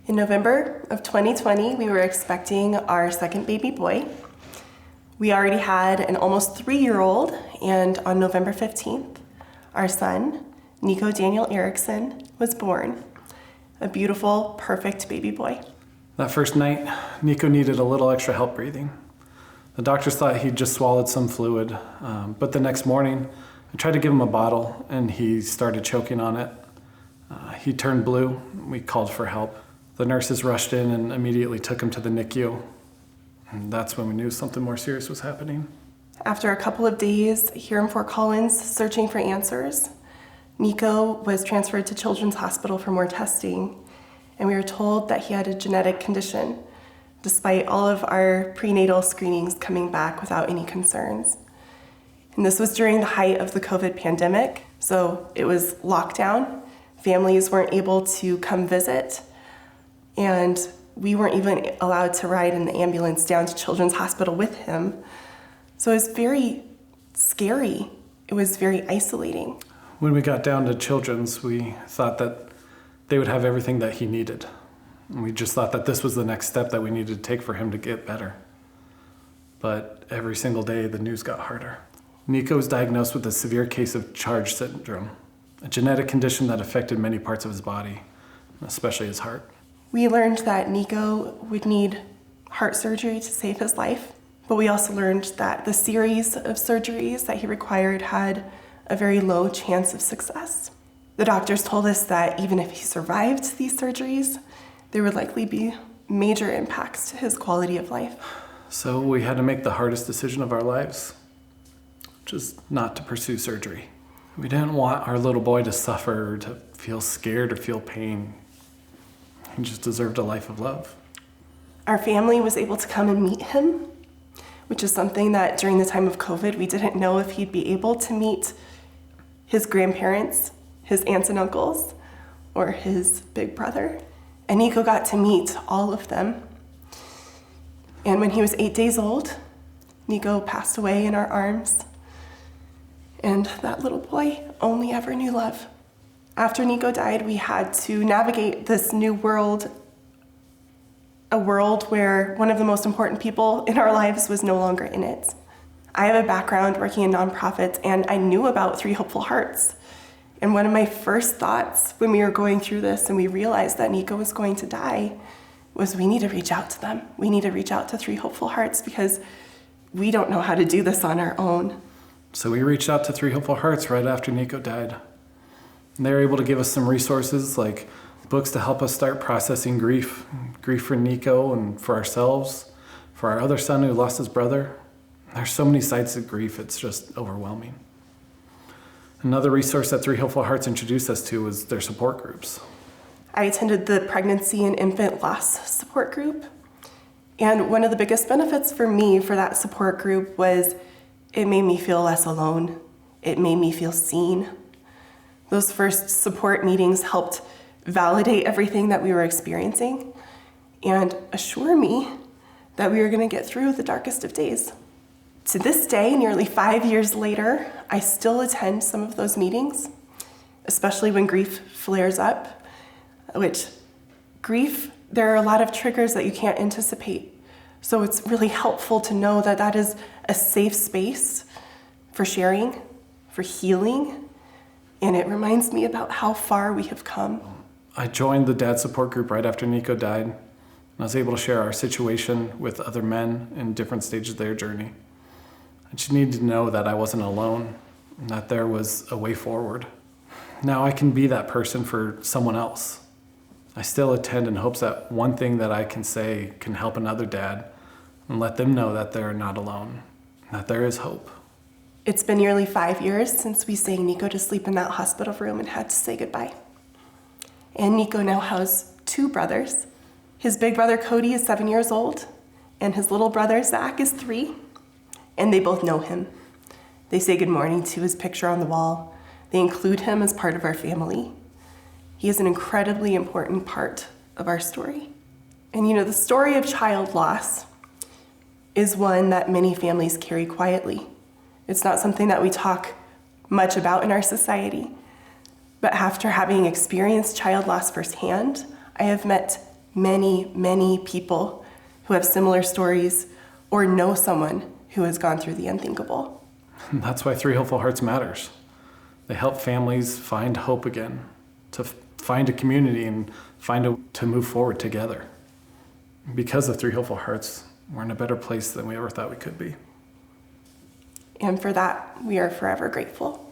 In November of 2020, we were expecting our second baby boy. We already had an almost 3-year-old, and on November 15th, our son, Nico Daniel Erickson, was born. A beautiful, perfect baby boy. That first night, Nico needed a little extra help breathing. The doctors thought he'd just swallowed some fluid, but the next morning, I tried to give him a bottle, and he started choking on it. He turned blue. We called for help. The nurses rushed in and immediately took him to the NICU. And that's when we knew something more serious was happening. After a couple of days here in Fort Collins searching for answers, Nico was transferred to Children's Hospital for more testing, and we were told that he had a genetic condition, despite all of our prenatal screenings coming back without any concerns. And this was during the height of the COVID pandemic, so it was lockdown. Families weren't able to come visit, and we weren't even allowed to ride in the ambulance down to Children's Hospital with him. So it was very scary. It was very isolating. When we got down to Children's, we thought that they would have everything that he needed. And we just thought that this was the next step that we needed to take for him to get better. But every single day, the news got harder. Nico was diagnosed with a severe case of CHARGE syndrome, a genetic condition that affected many parts of his body, especially his heart. We learned that Nico would need heart surgery to save his life, but we also learned that the series of surgeries that he required had a very low chance of success. The doctors told us that even if he survived these surgeries, there would likely be major impacts to his quality of life. So we had to make the hardest decision of our lives, which is not to pursue surgery. We didn't want our little boy to suffer or to feel scared or feel pain. He just deserved a life of love. Our family was able to come and meet him, which is something that during the time of COVID, we didn't know if he'd be able to meet his grandparents, his aunts and uncles, or his big brother. And Nico got to meet all of them. And when he was 8 days old, Nico passed away in our arms. And that little boy only ever knew love. After Nico died, we had to navigate this new world, a world where one of the most important people in our lives was no longer in it. I have a background working in nonprofits, and I knew about 3Hopeful Hearts. And one of my first thoughts when we were going through this and we realized that Nico was going to die was we need to reach out to them. We need to reach out to 3Hopeful Hearts because we don't know how to do this on our own. So we reached out to 3Hopeful Hearts right after Nico died. And they were able to give us some resources like books to help us start processing grief for Nico and for ourselves, for our other son who lost his brother. There's so many sides of grief, it's just overwhelming. Another resource that 3Hopeful Hearts introduced us to was their support groups. I attended the pregnancy and infant loss support group. And one of the biggest benefits for me for that support group was it made me feel less alone. It made me feel seen. Those first support meetings helped validate everything that we were experiencing and assure me that we were going to get through the darkest of days. To this day, nearly 5 years later, I still attend some of those meetings, especially when grief flares up, there are a lot of triggers that you can't anticipate. So it's really helpful to know that that is a safe space for sharing, for healing, and it reminds me about how far we have come. I joined the dad support group right after Nico died, and I was able to share our situation with other men in different stages of their journey. I just needed to know that I wasn't alone and that there was a way forward. Now I can be that person for someone else. I still attend in hopes that one thing that I can say can help another dad and let them know that they're not alone, that there is hope. It's been nearly 5 years since we sang Nico to sleep in that hospital room and had to say goodbye. And Nico now has 2 brothers. His big brother Cody is 7 years old, and his little brother Zach is 3, and they both know him. They say good morning to his picture on the wall. They include him as part of our family. He is an incredibly important part of our story. And the story of child loss is one that many families carry quietly. It's not something that we talk much about in our society. But after having experienced child loss firsthand, I have met many, many people who have similar stories or know someone who has gone through the unthinkable. And that's why 3 Hopeful Hearts matters. They help families find hope again, to find a community and to move forward together. Because of 3 Hopeful Hearts, we're in a better place than we ever thought we could be. And for that, we are forever grateful.